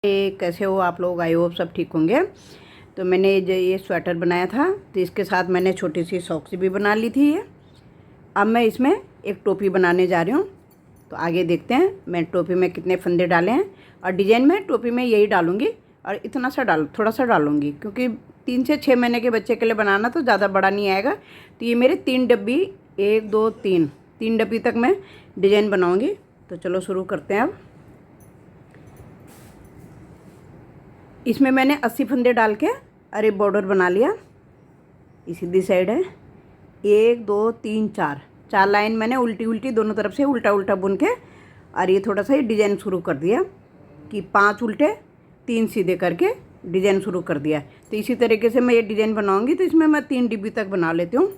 कैसे हो आप लोग? आई होप सब ठीक होंगे। तो मैंने ये स्वेटर बनाया था, तो इसके साथ मैंने छोटी सी सॉक्स भी बना ली थी। ये अब मैं इसमें एक टोपी बनाने जा रही हूँ। तो आगे देखते हैं मैं टोपी में कितने फंदे डाले हैं। और डिजाइन में टोपी में यही डालूँगी और इतना सा थोड़ा सा डालूँगी, क्योंकि 3 से 6 महीने के बच्चे के लिए बनाना, तो ज़्यादा बड़ा नहीं आएगा। तो ये मेरे 3 डब्बी, 1 2 3 डब्बी तक मैं डिजाइन बनाऊँगी। तो चलो शुरू करते हैं। अब इसमें मैंने 80 फंदे डाल के अरे बॉर्डर बना लिया। ये सीधी साइड है, 1 2 3 4 लाइन मैंने उल्टी उल्टी दोनों तरफ से उल्टा उल्टा बुन के, और ये थोड़ा सा डिजाइन शुरू कर दिया कि 5 उल्टे 3 सीधे करके डिजाइन शुरू कर दिया। तो इसी तरीके से मैं ये डिजाइन बनाऊंगी। तो इसमें मैं 3 डिब्बी तक बना लेती हूँ।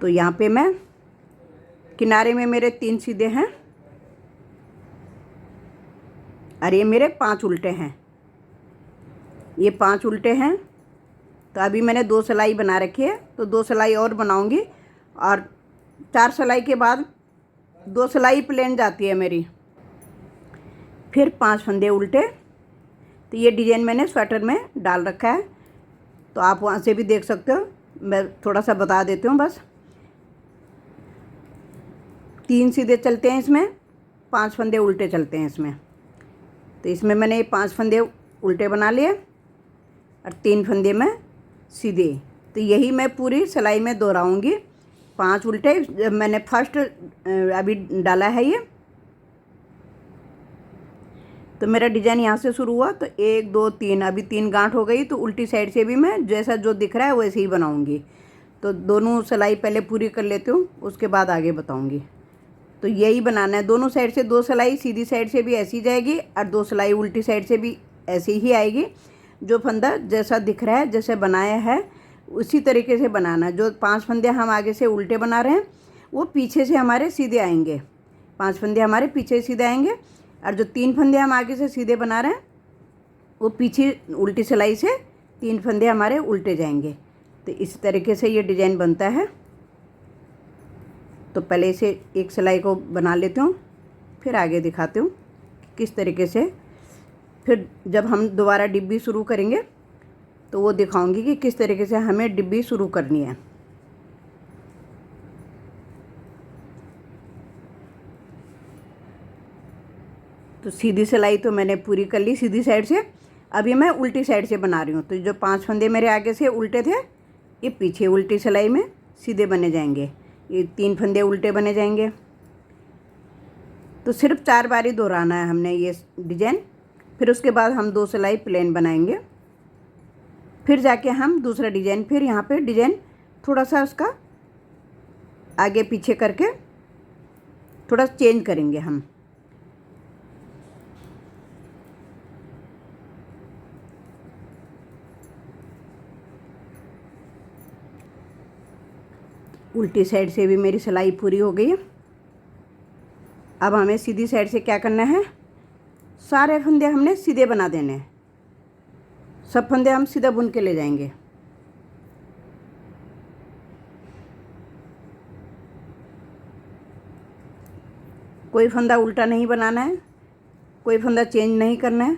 तो यहाँ पे मैं किनारे में मेरे 3 सीधे हैं और ये मेरे 5 उल्टे हैं। ये 5 उल्टे हैं। तो अभी मैंने 2 सिलाई बना रखी है, तो 2 सिलाई और बनाऊंगी। और 4 सिलाई के बाद 2 सिलाई प्लेन जाती है मेरी, फिर 5 फंदे उल्टे। तो ये डिजाइन मैंने स्वेटर में डाल रखा है, तो आप वहाँ से भी देख सकते हो। मैं थोड़ा सा बता देती हूँ बस। 3 सीधे चलते हैं इसमें, 5 फंदे उल्टे चलते हैं इसमें। तो इसमें मैंने ये 5 फंदे उल्टे बना लिए और 3 फंदे में सीधे। तो यही मैं पूरी सिलाई में दोहराऊंगी। 5 उल्टे जब मैंने फर्स्ट अभी डाला है ये, तो मेरा डिजाइन यहाँ से शुरू हुआ। तो 1 2 3 अभी 3 गांठ हो गई। तो उल्टी साइड से भी मैं जैसा जो दिख रहा है वैसे ही बनाऊंगी। तो दोनों सिलाई पहले पूरी कर लेती हूँ, उसके बाद आगे बताऊंगी। तो यही बनाना है। दोनों साइड से 2 सिलाई सीधी साइड से भी ऐसी जाएगी और 2 सिलाई उल्टी साइड से भी ऐसी ही आएगी। जो फंदा जैसा दिख रहा है, जैसे बनाया है, उसी तरीके से बनाना है। जो 5 फंदे हम आगे से उल्टे बना रहे हैं, वो पीछे से हमारे सीधे आएंगे। 5 फंदे हमारे पीछे सीधे आएंगे, और जो 3 फंदे हम आगे से सीधे बना रहे हैं, वो पीछे उल्टी सिलाई से 3 फंदे हमारे उल्टे जाएंगे। तो इस तरीके से ये डिज़ाइन बनता है। तो पहले इसे एक सिलाई को बना लेती हूँ, फिर आगे दिखाती हूँ किस तरीके से। फिर जब हम दोबारा डिब्बी शुरू करेंगे तो वो दिखाऊंगी कि किस तरीके से हमें डिब्बी शुरू करनी है। तो सीधी सिलाई तो मैंने पूरी कर ली सीधी साइड से। अभी मैं उल्टी साइड से बना रही हूँ। तो जो 5 फंदे मेरे आगे से उल्टे थे, ये पीछे उल्टी सिलाई में सीधे बने जाएंगे। ये 3 फंदे उल्टे बने जाएंगे। तो सिर्फ 4 बारी दोहराना है हमने ये डिजाइन। फिर उसके बाद हम 2 सिलाई प्लेन बनाएंगे, फिर जाके हम दूसरा डिजाइन, फिर यहाँ पे डिजाइन थोड़ा सा उसका आगे पीछे करके थोड़ा चेंज करेंगे हम। उल्टी साइड से भी मेरी सिलाई पूरी हो गई है। अब हमें सीधी साइड से क्या करना है, सारे फंदे हमने सीधे बना देने हैं। सब फंदे हम सीधा बुन के ले जाएंगे। कोई फंदा उल्टा नहीं बनाना है, कोई फंदा चेंज नहीं करना है।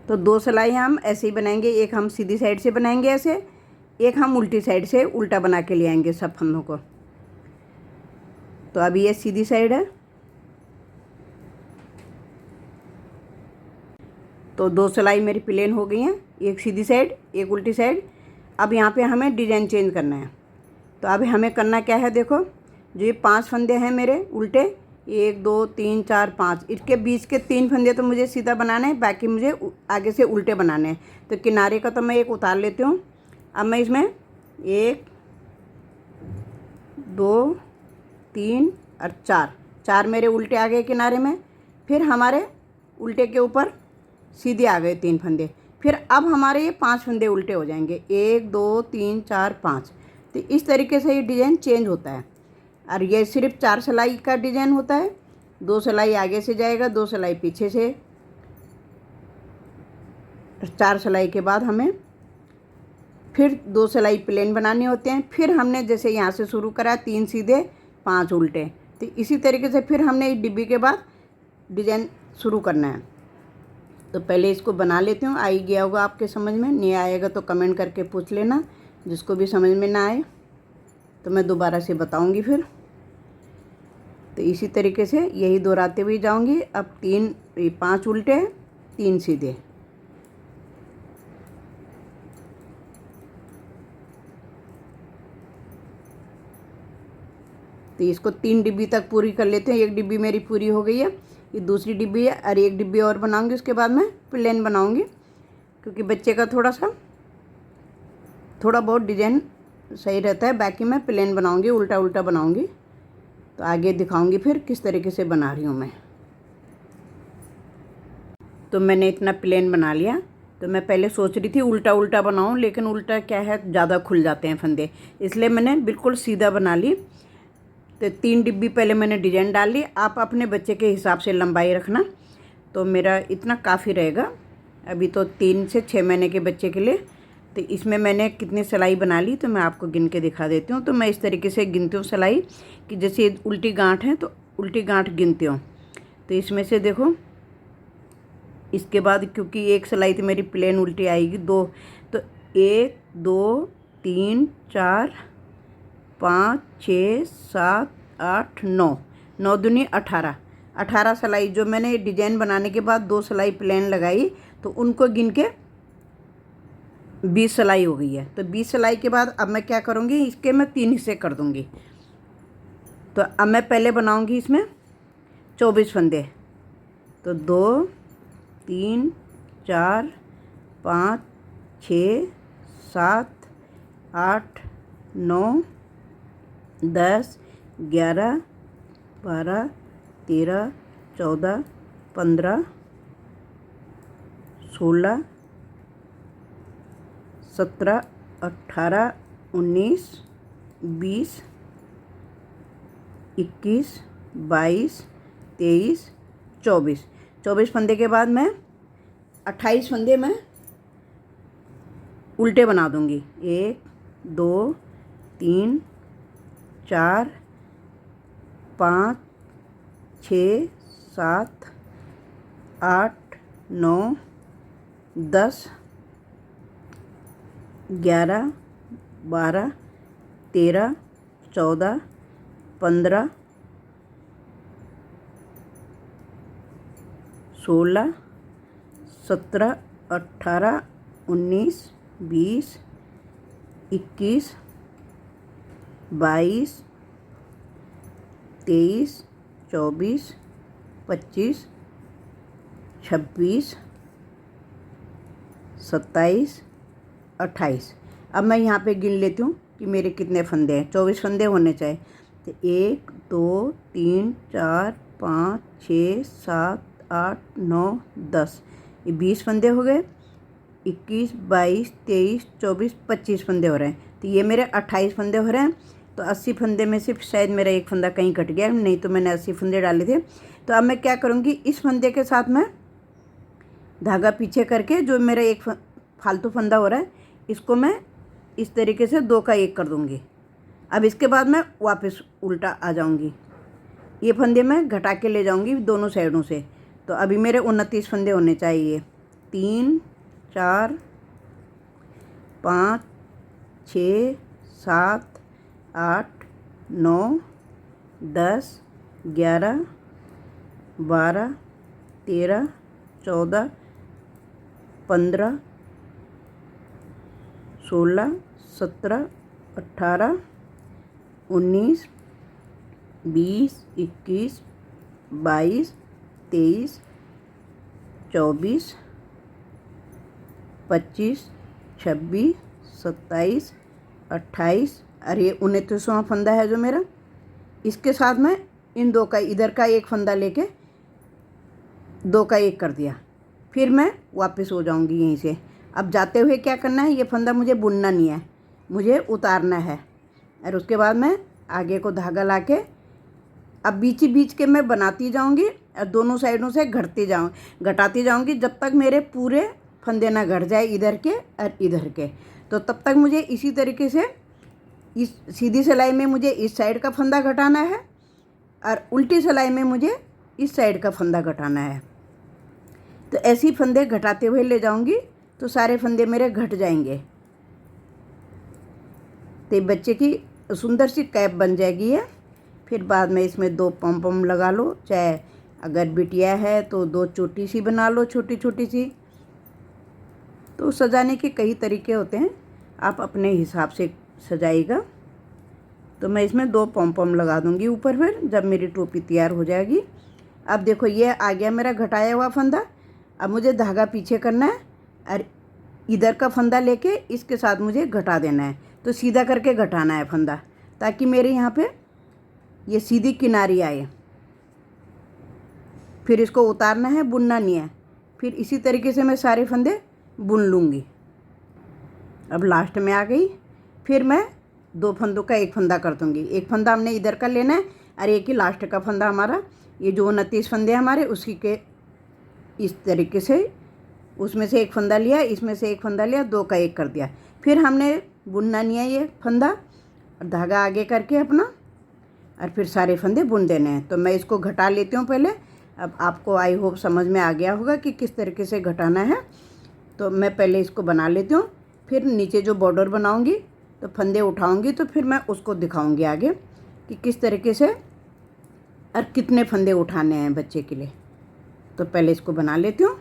तो 2 सिलाई हम ऐसे ही बनाएंगे। एक हम सीधी साइड से बनाएंगे ऐसे, एक हम उल्टी साइड से उल्टा बना के ले आएंगे सब फंदों को। तो अभी ये सीधी साइड है। तो 2 सिलाई मेरी प्लेन हो गई हैं, एक सीधी साइड एक उल्टी साइड। अब यहाँ पे हमें डिजाइन चेंज करना है। तो अभी हमें करना क्या है, देखो जो ये 5 फंदे हैं मेरे उल्टे, 1 2 3 4 5, इसके बीच के 3 फंदे तो मुझे सीधा बनाना है, बाकी मुझे आगे से उल्टे बनाने हैं। तो किनारे का तो मैं एक उतार लेती हूँ। अब मैं इसमें 1 2 3 और 4 मेरे उल्टे आ गए किनारे में। फिर हमारे उल्टे के ऊपर सीधे आ गए 3 फंदे। फिर अब हमारे ये 5 फंदे उल्टे हो जाएंगे, 1 2 3 4 5। तो इस तरीके से ये डिज़ाइन चेंज होता है। और ये सिर्फ 4 सिलाई का डिज़ाइन होता है। 2 सिलाई आगे से जाएगा, 2 सिलाई पीछे से। 4 सिलाई के बाद हमें फिर 2 सिलाई प्लेन बनाने होते हैं। फिर हमने जैसे यहाँ से शुरू करा 3 सीधे 5 उल्टे, तो इसी तरीके से फिर हमने इस डिब्बी के बाद डिज़ाइन शुरू करना है। तो पहले इसको बना लेती हूँ। आ ही गया होगा आपके समझ में, नहीं आएगा तो कमेंट करके पूछ लेना। जिसको भी समझ में ना आए तो मैं दोबारा से बताऊँगी फिर। तो इसी तरीके से यही दोहराते हुए जाऊँगी। अब 5 उल्टे 3 सीधे। तो इसको 3 डिब्बी तक पूरी कर लेते हैं। एक डिब्बी मेरी पूरी हो गई है, ये दूसरी डिब्बी है, और एक डिब्बी और बनाऊंगी। उसके बाद मैं प्लेन बनाऊंगी, क्योंकि बच्चे का थोड़ा बहुत डिजाइन सही रहता है। बाकी मैं प्लेन बनाऊंगी, उल्टा उल्टा बनाऊंगी। तो आगे दिखाऊंगी फिर किस तरीके से बना रही हूँ मैं। तो मैंने इतना प्लेन बना लिया। तो मैं पहले सोच रही थी उल्टा उल्टा बनाऊँ, लेकिन उल्टा क्या है, ज़्यादा खुल जाते हैं फंदे, इसलिए मैंने बिल्कुल सीधा बना ली। तो 3 डिब्बी पहले मैंने डिजाइन डाल ली। आप अपने बच्चे के हिसाब से लंबाई रखना। तो मेरा इतना काफ़ी रहेगा। अभी तो 3 से 6 महीने के बच्चे के लिए। तो इसमें मैंने कितनी सिलाई बना ली तो मैं आपको गिन के दिखा देती हूँ। तो मैं इस तरीके से गिनती हूँ सिलाई, कि जैसे उल्टी गांठ है तो उल्टी गांठ गिनती हूँ। तो इसमें से देखो, इसके बाद क्योंकि एक सिलाई तो मेरी प्लेन उल्टी आएगी, 2, तो 1 2 3 4 5 6 7 8 9, 9 दूनी 18 सिलाई जो मैंने डिजाइन बनाने के बाद 2 सिलाई प्लेन लगाई, तो उनको गिन के 20 सिलाई हो गई है। तो 20 सिलाई के बाद अब मैं क्या करूँगी, इसके मैं 3 हिस्से कर दूँगी। तो अब मैं पहले बनाऊँगी इसमें 24 फंदे। तो 2 3 4 5 6 7 8 9 10 11 12 13 14 15 16 17 18 19 20 21 22 23 24 फंदे के बाद मैं 28 फंदे में उल्टे बना दूंगी। 1 2 3 4 5 6 7 8 9 10 11 12 13 14 15 16 17 18 19 20 21 22 23 24 25 26 27 28। अब मैं यहाँ पे गिन लेती हूँ कि मेरे कितने फंदे हैं। 24 फंदे होने चाहिए। तो 1 2 3 4 5 6 7 8 9 10, ये 20 फंदे हो गए। 21 22 23 24 25 फंदे हो रहे हैं। तो ये मेरे 28 फंदे हो रहे हैं। तो 80 फंदे में से शायद मेरा एक फंदा कहीं कट गया, नहीं तो मैंने 80 फंदे डाले थे। तो अब मैं क्या करूँगी, इस फंदे के साथ मैं धागा पीछे करके जो मेरा एक फालतू फंदा हो रहा है, इसको मैं इस तरीके से 2 का 1 कर दूँगी। अब इसके बाद मैं वापस उल्टा आ जाऊँगी। ये फंदे मैं घटा के ले जाऊँगी दोनों साइडों से। तो अभी मेरे 29 फंदे होने चाहिए। 3 4 5 6 7 8 9 10 11 12 13 14 15 16 17 18 19 20 21 22 23 24 25 26 27 28। और ये 29वां फंदा है जो मेरा। इसके साथ मैं इन 2 का, इधर का एक फंदा लेके 2 का 1 कर दिया। फिर मैं वापस हो जाऊंगी यहीं से। अब जाते हुए क्या करना है, ये फंदा मुझे बुनना नहीं है, मुझे उतारना है। और उसके बाद मैं आगे को धागा लाके अब बीच ही बीच के मैं बनाती जाऊंगी और दोनों साइडों से घटाती जाऊंगी जब तक मेरे पूरे फंदे ना घट जाए, इधर के और इधर के। तो तब तक मुझे इसी तरीके से इस सीधी सिलाई में मुझे इस साइड का फंदा घटाना है और उल्टी सिलाई में मुझे इस साइड का फंदा घटाना है। तो ऐसे ही फंदे घटाते हुए ले जाऊंगी तो सारे फंदे मेरे घट जाएंगे। तो बच्चे की सुंदर सी कैप बन जाएगी है। फिर बाद में इसमें 2 पम पम लगा लो, चाहे अगर बिटिया है तो 2 चोटी सी बना लो, छोटी छोटी सी। तो सजाने के कई तरीके होते हैं, आप अपने हिसाब से सजाइएगा। तो मैं इसमें 2 पम पम लगा दूंगी ऊपर, फिर जब मेरी टोपी तैयार हो जाएगी। अब देखो ये आ गया मेरा घटाया हुआ फंदा। अब मुझे धागा पीछे करना है और इधर का फंदा लेके इसके साथ मुझे घटा देना है। तो सीधा करके घटाना है फंदा, ताकि मेरे यहाँ पे ये सीधी किनारी आए। फिर इसको उतारना है, बुनना नहीं है। फिर इसी तरीके से मैं सारे फंदे बुन लूँगी। अब लास्ट में आ गई। फिर मैं 2 फंदों का एक फंदा कर दूँगी। एक फंदा हमने इधर का लेना है और एक ही लास्ट का फंदा हमारा, ये जो 29 फंदे हमारे उसी के इस तरीके से उसमें से एक फंदा लिया, इसमें से एक फंदा लिया, 2 का एक कर दिया। फिर हमने बुनना नहीं है ये फंदा, और धागा आगे करके अपना, और फिर सारे फंदे बुन देने हैं। तो मैं इसको घटा लेती हूँ पहले। अब आपको आई होप समझ में आ गया होगा कि किस तरीके से घटाना है। तो मैं पहले इसको बना लेती हूँ, फिर नीचे जो बॉर्डर बनाऊँगी तो फंदे उठाऊँगी, तो फिर मैं उसको दिखाऊँगी आगे कि किस तरीके से और कितने फंदे उठाने हैं बच्चे के लिए। तो पहले इसको बना लेती हूँ,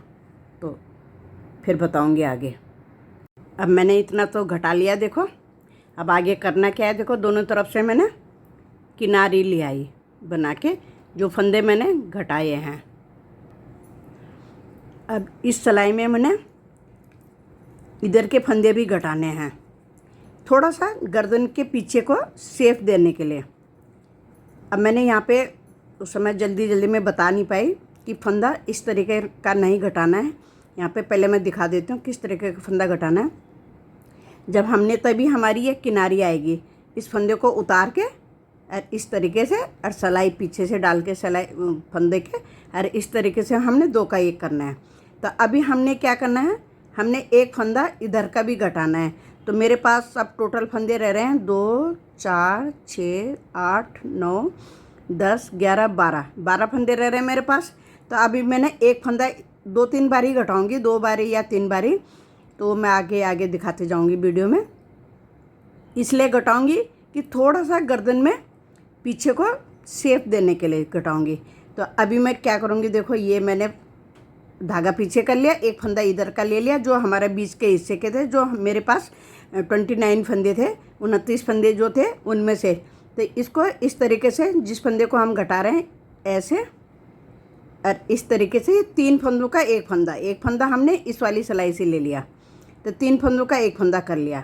तो फिर बताऊँगी आगे। अब मैंने इतना तो घटा लिया, देखो। अब आगे करना क्या है, देखो दोनों तरफ से मैंने किनारी ले आई बना के, जो फंदे मैंने घटाए हैं। अब इस सिलाई में मैंने इधर के फंदे भी घटाने हैं, थोड़ा सा गर्दन के पीछे को शेप देने के लिए। अब मैंने यहाँ पे उस समय जल्दी में बता नहीं पाई कि फंदा इस तरीके का नहीं घटाना है। यहाँ पे पहले मैं दिखा देती हूँ किस तरीके का फंदा घटाना है। जब हमने तभी हमारी ये किनारी आएगी, इस फंदे को उतार के और इस तरीके से, और सिलाई पीछे से डाल के सिलाई फंदे के, और इस तरीके से हमने 2 का एक करना है। तो अभी हमने क्या करना है, हमने एक फंदा इधर का भी घटाना है। तो मेरे पास अब टोटल फंदे रह रहे हैं 2, 4, 6, 8, 9, 10, 11, 12 फंदे रह रहे हैं मेरे पास। तो अभी मैंने एक फंदा 2-3 बारी घटाऊँगी, 2 बारी या 3 बारी, तो मैं आगे दिखाते जाऊँगी वीडियो में। इसलिए घटाऊँगी कि थोड़ा सा गर्दन में पीछे को शेप देने के लिए घटाऊँगी। तो अभी मैं क्या करूँगी, देखो ये मैंने धागा पीछे कर लिया, एक फंदा इधर का ले लिया जो हमारे बीच के हिस्से के थे, जो मेरे पास 29 फंदे थे, 29 फंदे जो थे उनमें से। तो इसको इस तरीके से, जिस फंदे को हम घटा रहे हैं ऐसे, और इस तरीके से 3 फंदों का एक फंदा हमने इस वाली सिलाई से ले लिया। तो 3 फंदों का एक फंदा कर लिया।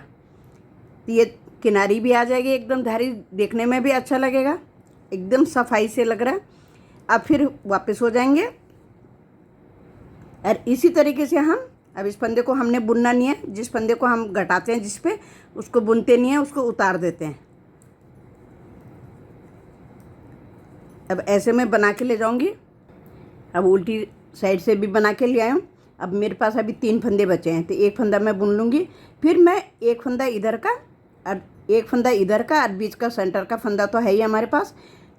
तो ये किनारी भी आ जाएगी एकदम धारी, देखने में भी अच्छा लगेगा, एकदम सफाई से लग रहा है। अब फिर वापस हो जाएंगे, और इसी तरीके से हम, अब इस फंदे को हमने बुनना नहीं है, जिस फंदे को हम घटाते हैं जिस पे, उसको बुनते नहीं है, उसको उतार देते हैं। अब ऐसे मैं बना के ले जाऊंगी। अब उल्टी साइड से भी बना के ले आया हूँ। अब मेरे पास अभी 3 फंदे बचे हैं, तो एक फंदा मैं बुन लूँगी। फिर मैं एक फंदा इधर का और एक फंदा इधर का, और बीच का सेंटर का फंदा तो है ही हमारे पास।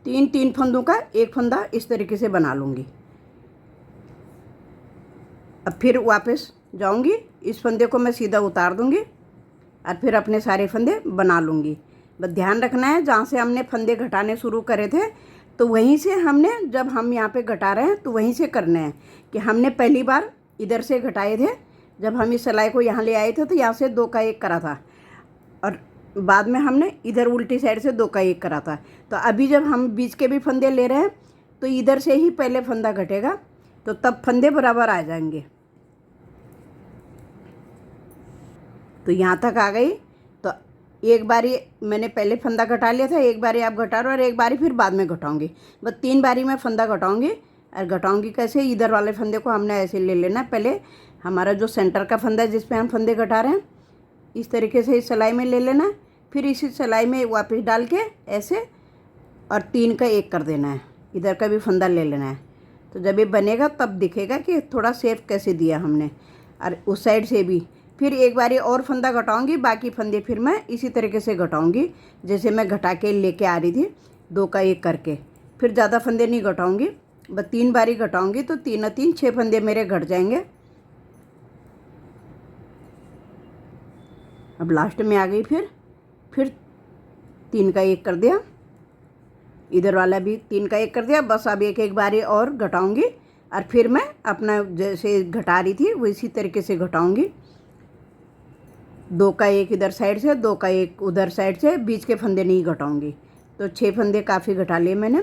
3 फंदों का एक फंदा इस तरीके से बना लूँगी। अब फिर वापस जाऊँगी, इस फंदे को मैं सीधा उतार दूँगी और फिर अपने सारे फंदे बना लूँगी। बस ध्यान रखना है, जहाँ से हमने फंदे घटाने शुरू करे थे तो वहीं से हमने, जब हम यहाँ पे घटा रहे हैं तो वहीं से करने हैं। कि हमने पहली बार इधर से घटाए थे, जब हम इस सिलाई को यहाँ ले आए थे तो यहाँ से 2 का एक करा था, और बाद में हमने इधर उल्टी साइड से 2 का एक करा था। तो अभी जब हम बीच के भी फंदे ले रहे हैं तो इधर से ही पहले फंदा घटेगा, तो तब फंदे बराबर आ जाएंगे। तो यहाँ तक आ गई। तो एक बारी मैंने पहले फंदा घटा लिया था, एक बारी आप घटा रहे हो, और एक बारी फिर बाद में घटाऊँगी। बस 3 बारी मैं फंदा घटाऊँगी। और घटाऊँगी कैसे, इधर वाले फंदे को हमने ऐसे ले लेना। पहले हमारा जो सेंटर का फंदा है जिस पे हम फंदे घटा रहे हैं, इस तरीके से इस सिलाई में ले लेना। फिर इसी सिलाई में वापस डाल के ऐसे, और 3 का एक कर देना है। इधर का भी फंदा ले लेना है। तो जब ये बनेगा तब दिखेगा कि थोड़ा शेप कैसे दिया हमने। और उस साइड से भी फिर एक बारी और फंदा घटाऊँगी, बाकी फंदे फिर मैं इसी तरीके से घटाऊँगी जैसे मैं घटा के लेके आ रही थी, 2 का एक करके। फिर ज़्यादा फंदे नहीं घटाऊँगी, बस 3 बारी घटाऊंगी तो 3 और 3 6 फंदे मेरे घट जाएंगे। अब लास्ट में आ गई, फिर 3 का 1 कर दिया, इधर वाला भी 3 का 1 कर दिया। बस अब एक बारी और घटाऊंगी और फिर मैं अपना जैसे घटा रही थी वैसी तरीके से घटाऊंगी। 2 का 1 इधर साइड से, 2 का 1 उधर साइड से, बीच के फंदे नहीं घटाऊंगी। तो 6 फंदे काफ़ी घटा लिए मैंने।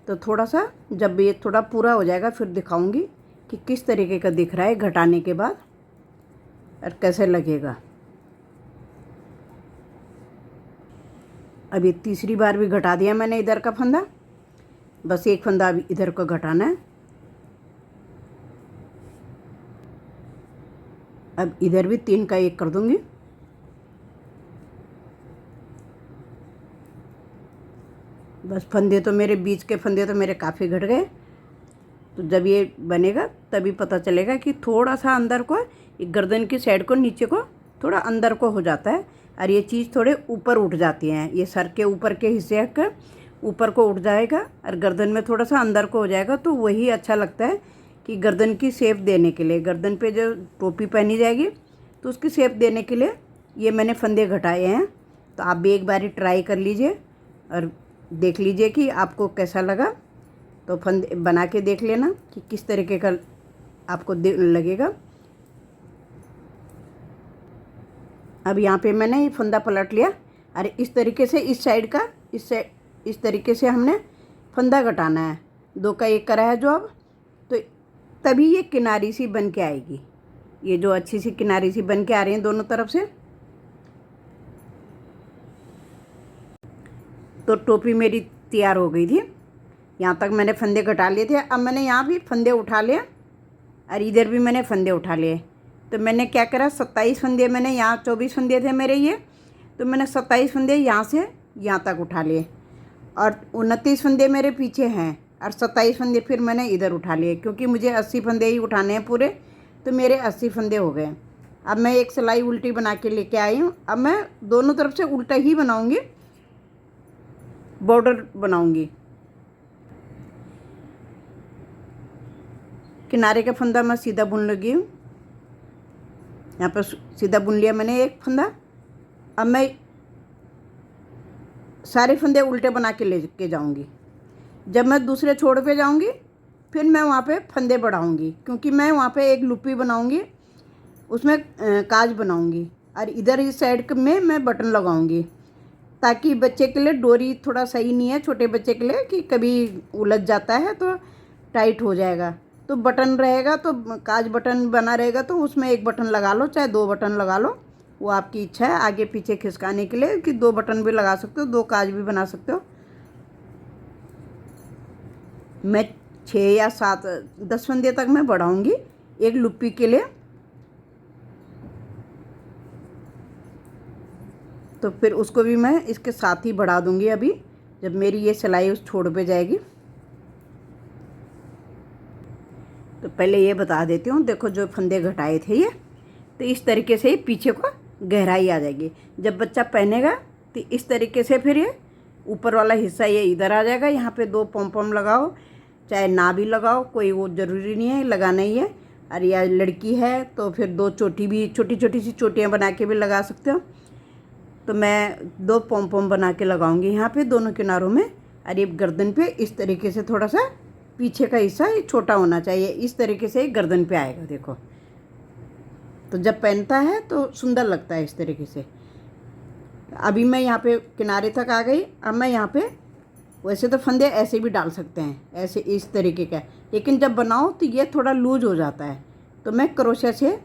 तो थोड़ा सा जब ये थोड़ा पूरा हो जाएगा फिर दिखाऊंगी कि किस तरीके का दिख रहा है घटाने के बाद और कैसे लगेगा। अब ये तीसरी बार भी घटा दिया मैंने इधर का फंदा, बस एक फंदा अभी इधर को घटाना है। अब इधर भी 3 का 1 कर दूंगी। बस फंदे तो मेरे बीच के फंदे तो मेरे काफ़ी घट गए। तो जब ये बनेगा तभी पता चलेगा कि थोड़ा सा अंदर को, गर्दन की साइड को, नीचे को थोड़ा अंदर को हो जाता है और ये चीज़ थोड़े ऊपर उठ जाती हैं। ये सर के ऊपर के हिस्से का ऊपर को उठ जाएगा और गर्दन में थोड़ा सा अंदर को हो जाएगा। तो वही अच्छा लगता है कि गर्दन की शेप देने के लिए, गर्दन पे जो टोपी पहनी जाएगी तो उसकी शेप देने के लिए ये मैंने फंदे घटाए हैं। तो आप भी एक बारी ट्राई कर लीजिए और देख लीजिए कि आपको कैसा लगा। तो फंदे बना के देख लेना कि किस तरीके का आपको लगेगा। अब यहाँ पे मैंने ये फंदा पलट लिया और इस तरीके से इस साइड का इस तरीके से हमने फंदा घटाना है। 2 का 1 करा है जो अब, तो तभी ये किनारी सी बन के आएगी। ये जो अच्छी सी किनारी सी बन के आ रही है दोनों तरफ से। तो टोपी मेरी तैयार हो गई थी। यहाँ तक मैंने फंदे घटा लिए थे। अब मैंने यहाँ भी फंदे उठा लिए और इधर भी मैंने फंदे उठा लिए। तो मैंने क्या करा, 27 फंदे मैंने, यहाँ 24 फंदे थे मेरे ये, तो मैंने 27 फंदे यहाँ से यहाँ तक उठा लिए और 29 फंदे मेरे पीछे हैं और 27 फंदे फिर मैंने इधर उठा लिए, क्योंकि मुझे 80 फंदे ही उठाने हैं पूरे। तो मेरे 80 फंदे हो गए। अब मैं एक सिलाई उल्टी बना के लेके आई हूँ। अब मैं दोनों तरफ से उल्टा ही बनाऊँगी, बॉर्डर बनाऊँगी। किनारे का फंदा मैं सीधा बुन लगी हूँ। यहाँ पर सीधा बुन लिया मैंने एक फंदा। अब मैं सारे फंदे उल्टे बना के लेके जाऊँगी। जब मैं दूसरे छोड़ पे जाऊँगी फिर मैं वहाँ पे फंदे बढ़ाऊँगी, क्योंकि मैं वहाँ पे एक लुप्पी बनाऊँगी, उसमें काज बनाऊँगी और इधर इस साइड में मैं बटन लगाऊँगी, ताकि बच्चे के लिए डोरी थोड़ा सही नहीं है छोटे बच्चे के लिए कि कभी उलझ जाता है तो टाइट हो जाएगा। तो बटन रहेगा तो काज बटन बना रहेगा, तो उसमें एक बटन लगा लो, चाहे 2 बटन लगा लो, वो आपकी इच्छा है आगे पीछे खिसकाने के लिए, कि 2 बटन भी लगा सकते हो, 2 काज भी बना सकते हो। मैं 6 या 7 10 फंदे तक मैं बढ़ाऊँगी एक लुप्पी के लिए। तो फिर उसको भी मैं इसके साथ ही बढ़ा दूँगी अभी जब मेरी ये सिलाई उस छोड़ पे जाएगी। तो पहले ये बता देती हूँ, देखो जो फंदे घटाए थे ये, तो इस तरीके से पीछे को गहराई आ जाएगी। जब बच्चा पहनेगा तो इस तरीके से फिर ये ऊपर वाला हिस्सा ये इधर आ जाएगा। यहाँ पे 2 पॉम लगाओ, चाहे ना भी लगाओ, कोई वो ज़रूरी नहीं है, लगाना ही है। और या लड़की है तो फिर 2 चोटी भी, छोटी छोटी सी चोटियाँ बना के भी लगा सकते हो। तो मैं 2 पॉम बना के लगाऊंगी यहाँ पे दोनों किनारों में। और ये गर्दन पे इस तरीके से थोड़ा सा पीछे का हिस्सा ये छोटा होना चाहिए, इस तरीके से गर्दन पे आएगा। देखो, तो जब पहनता है तो सुंदर लगता है इस तरीके से। अभी मैं यहाँ पे किनारे तक आ गई। अब मैं यहाँ पे, वैसे तो फंदे ऐसे भी डाल सकते हैं, ऐसे इस तरीके का, लेकिन जब बनाओ तो ये थोड़ा लूज हो जाता है। तो मैं क्रोशे से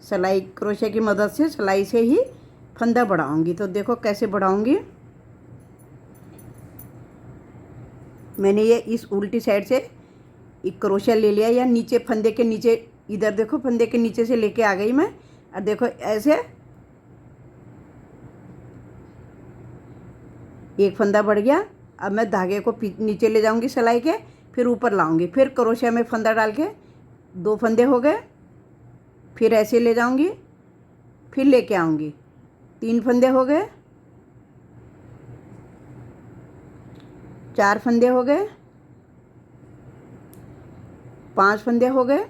सिलाई, क्रोशे की मदद से सिलाई से ही फंदा बढ़ाऊँगी। तो देखो कैसे बढ़ाऊँगी। मैंने ये इस उल्टी साइड से एक क्रोशा ले लिया, या नीचे फंदे के नीचे, इधर देखो फंदे के नीचे से लेके आ गई मैं। और देखो ऐसे एक फंदा बढ़ गया। अब मैं धागे को नीचे ले जाऊंगी सिलाई के, फिर ऊपर लाऊंगी, फिर क्रोशा में फंदा डाल के 2 फंदे हो गए, फिर ऐसे ले जाऊंगी, फिर लेके आऊंगी, 3 फंदे हो गए, 4 फंदे हो गए, 5 फंदे हो गए,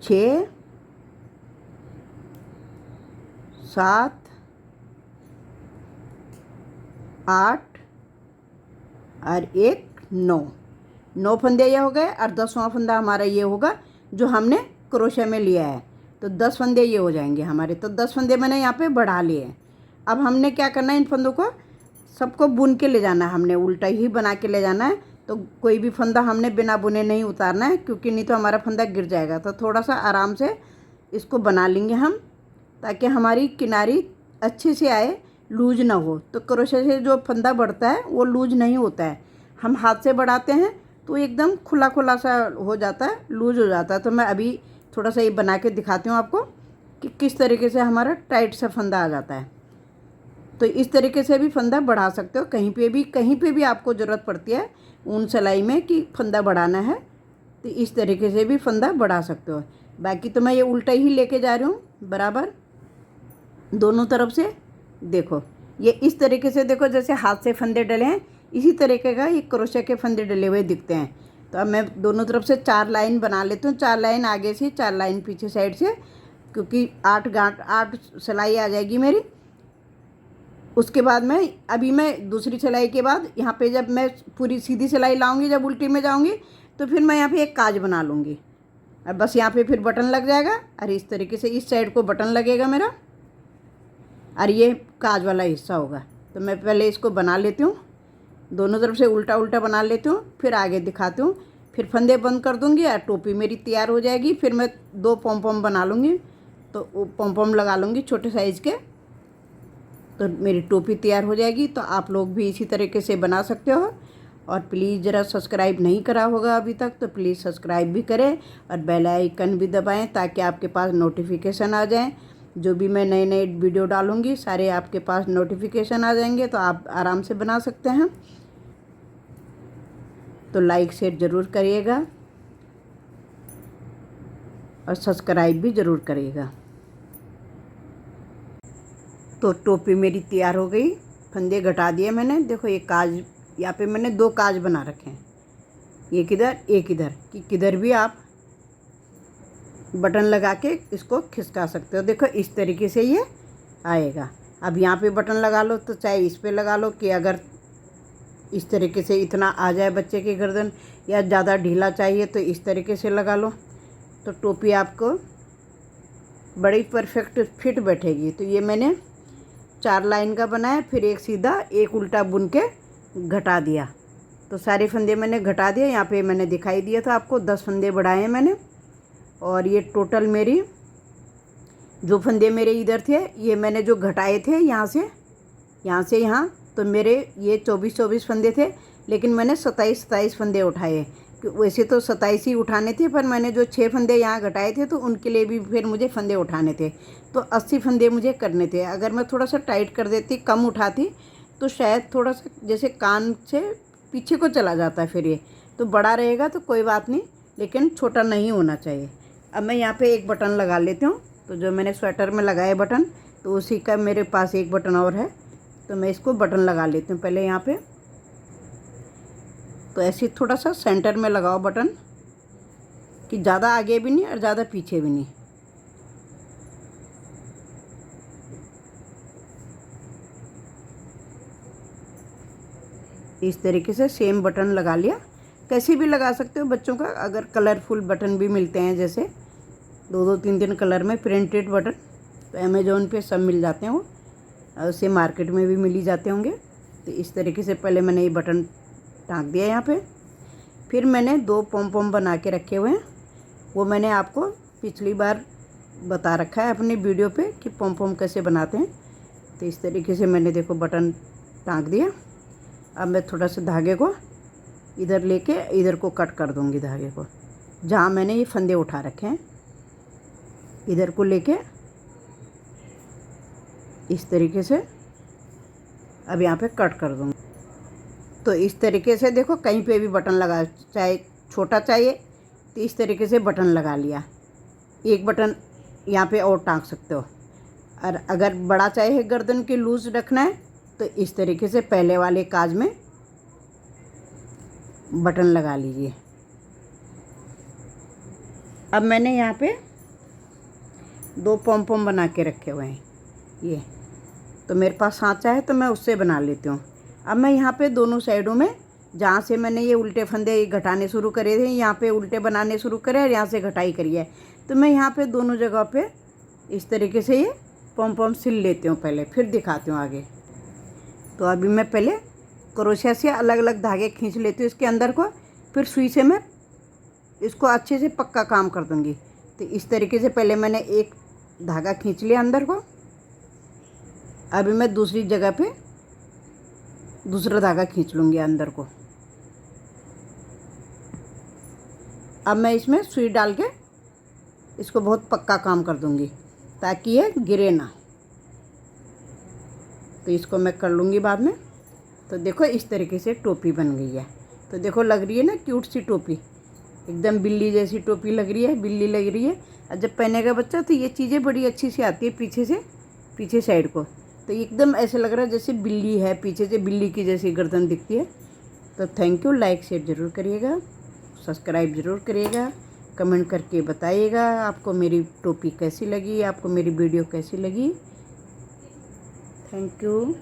6, 7, 8 और 1 9 फंदे ये हो गए। और 10वां फंदा हमारा ये होगा जो हमने क्रोशे में लिया है। तो 10 फंदे ये हो जाएंगे हमारे। तो 10 फंदे मैंने यहाँ पे बढ़ा लिए हैं। अब हमने क्या करना है, इन फंदों को सबको बुन के ले जाना है, हमने उल्टा ही बना के ले जाना है। तो कोई भी फंदा हमने बिना बुने नहीं उतारना है, क्योंकि नहीं तो हमारा फंदा गिर जाएगा। तो थोड़ा सा आराम से इसको बना लेंगे हम, ताकि हमारी किनारी अच्छे से आए, लूज ना हो। तो क्रोशे से जो फंदा बढ़ता है वो लूज नहीं होता है। हम हाथ से बढ़ाते हैं तो एकदम खुला खुला सा हो जाता है, लूज हो जाता है। तो मैं अभी थोड़ा सा ये बना के दिखाती हूँ आपको कि किस तरीके से हमारा टाइट सा फंदा आ जाता है। तो इस तरीके से भी फंदा बढ़ा सकते हो। कहीं पे भी आपको ज़रूरत पड़ती है ऊन सिलाई में कि फंदा बढ़ाना है, तो इस तरीके से भी फंदा बढ़ा सकते हो। बाकी तो मैं ये उल्टा ही लेके जा रही हूँ बराबर दोनों तरफ से। देखो ये इस तरीके से, देखो जैसे हाथ से फंदे डले हैं इसी तरीके का ये क्रोशे के फंदे डले हुए दिखते हैं। तो अब मैं दोनों तरफ से 4 लाइन बना लेती हूँ, 4 लाइन आगे से, 4 लाइन पीछे साइड से, क्योंकि 8 सिलाई आ जाएगी मेरी। उसके बाद मैं दूसरी सिलाई के बाद यहाँ पे जब मैं पूरी सीधी सिलाई लाऊंगी, जब उल्टी में जाऊंगी तो फिर मैं यहाँ पे एक काज बना लूँगी। और बस यहाँ पे फिर बटन लग जाएगा। और इस तरीके से इस साइड को बटन लगेगा मेरा, और ये काज वाला हिस्सा होगा। तो मैं पहले इसको बना लेती हूँ, दोनों तरफ से उल्टा उल्टा बना लेती हूँ, फिर आगे दिखाती हूँ। फिर फंदे बंद कर दूँगी और टोपी मेरी तैयार हो जाएगी। फिर मैं 2 पॉम पॉम बना लूँगी, तो वो पॉम पॉम लगा लूँगी छोटे साइज़ के, तो मेरी टोपी तैयार हो जाएगी। तो आप लोग भी इसी तरीके से बना सकते हो। और प्लीज़ ज़रा सब्सक्राइब नहीं करा होगा अभी तक तो प्लीज़ सब्सक्राइब भी करें और बेल आइकन भी दबाएं, ताकि आपके पास नोटिफिकेशन आ जाए। जो भी मैं नए नए वीडियो डालूँगी सारे आपके पास नोटिफिकेशन आ जाएंगे, तो आप आराम से बना सकते हैं। तो लाइक शेयर ज़रूर करिएगा और सब्सक्राइब भी ज़रूर करिएगा। तो टोपी मेरी तैयार हो गई, फंदे घटा दिए मैंने। देखो ये काज, यहाँ पे मैंने 2 काज बना रखे हैं, एक इधर एक इधर, कि किधर भी आप बटन लगा के इसको खिसका सकते हो। देखो इस तरीके से ये आएगा। अब यहाँ पे बटन लगा लो, तो चाहे इस पे लगा लो कि अगर इस तरीके से इतना आ जाए बच्चे की गर्दन, या ज़्यादा ढीला चाहिए तो इस तरीके से लगा लो। तो टोपी आपको बड़ी परफेक्ट फिट बैठेगी। तो ये मैंने 4 लाइन का बनाया, फिर एक सीधा एक उल्टा बुन के घटा दिया। तो सारे फंदे मैंने घटा दिए। यहाँ पे मैंने दिखाई दिया था आपको 10 फंदे बढ़ाए हैं मैंने। और ये टोटल मेरी जो फंदे मेरे इधर थे, ये मैंने जो घटाए थे यहाँ से यहाँ, तो मेरे ये 24 फंदे थे, लेकिन मैंने 27 फंदे उठाए। वैसे तो 27 ही उठाने थे, पर मैंने जो 6 फंदे यहाँ घटाए थे तो उनके लिए भी फिर मुझे फंदे उठाने थे। तो 80 फंदे मुझे करने थे। अगर मैं थोड़ा सा टाइट कर देती, कम उठाती, तो शायद थोड़ा सा जैसे कान से पीछे को चला जाता है, फिर ये तो बड़ा रहेगा तो कोई बात नहीं, लेकिन छोटा नहीं होना चाहिए। अब मैं यहाँ पे एक बटन लगा लेती हूँ। तो जो मैंने स्वेटर में लगाए बटन, तो उसी का मेरे पास एक बटन और है, तो मैं इसको बटन लगा लेती हूँ पहले यहाँ पे। तो ऐसे थोड़ा सा सेंटर में लगाओ बटन, कि ज़्यादा आगे भी नहीं और ज़्यादा पीछे भी नहीं। इस तरीके से सेम बटन लगा लिया। कैसे भी लगा सकते हो बच्चों का, अगर कलरफुल बटन भी मिलते हैं, जैसे 2-2 3-3 कलर में प्रिंटेड बटन, तो अमेज़ोन पे सब मिल जाते हैं वो, और उससे मार्केट में भी मिल ही जाते होंगे। तो इस तरीके से पहले मैंने ये बटन टाँक दिया यहाँ पे। फिर मैंने 2 पॉम पॉम बना के रखे हुए हैं, वो मैंने आपको पिछली बार बता रखा है अपनी वीडियो पे कि पॉम पॉम कैसे बनाते हैं। तो इस तरीके से मैंने देखो बटन टाँक दिया। अब मैं थोड़ा सा धागे को इधर लेके इधर को कट कर दूँगी, धागे को जहाँ मैंने ये फंदे उठा रखे हैं, इधर को लेके इस तरीके से अब यहाँ पे कट कर दूँगी। तो इस तरीके से देखो कहीं पे भी बटन लगा, चाहे छोटा चाहिए तो इस तरीके से बटन लगा लिया। एक बटन यहाँ पे और टाँक सकते हो। और अगर बड़ा चाहिए गर्दन की लूज़ रखना है, तो इस तरीके से पहले वाले काज में बटन लगा लीजिए। अब मैंने यहाँ पे 2 पॉम पॉम बना के रखे हुए हैं। ये तो मेरे पास सांचा है तो मैं उससे बना लेती हूँ। अब मैं यहाँ पे दोनों साइडों में, जहाँ से मैंने ये उल्टे फंदे घटाने शुरू करे थे, यहाँ पे उल्टे बनाने शुरू करे और यहाँ से घटाई करी है, तो मैं यहाँ पे दोनों जगह पे इस तरीके से ये पॉम पॉम सिल लेती हूँ पहले, फिर दिखाती हूँ आगे। तो अभी मैं पहले क्रोशिया से अलग अलग धागे खींच लेती हूँ इसके अंदर को, फिर सुई से मैं इसको अच्छे से पक्का काम कर दूँगी। तो इस तरीके से पहले मैंने एक धागा खींच लिया अंदर को। अभी मैं दूसरी जगह पे दूसरा धागा खींच लूँगी अंदर को। अब मैं इसमें सुई डाल के इसको बहुत पक्का काम कर दूँगी ताकि ये गिरे ना। तो इसको मैं कर लूँगी बाद में। तो देखो इस तरीके से टोपी बन गई है। तो देखो लग रही है ना क्यूट सी टोपी, एकदम बिल्ली जैसी टोपी लग रही है, बिल्ली लग रही है। और जब पहनेगा बच्चा तो ये चीज़ें बड़ी अच्छी सी आती है पीछे से, पीछे साइड को। तो एकदम ऐसे लग रहा है जैसे बिल्ली है, पीछे से बिल्ली की जैसी गर्दन दिखती है। तो थैंक यू, लाइक शेयर ज़रूर करिएगा, सब्सक्राइब ज़रूर करिएगा, कमेंट करके बताइएगा आपको मेरी टोपी कैसी लगी, आपको मेरी वीडियो कैसी लगी। Thank you.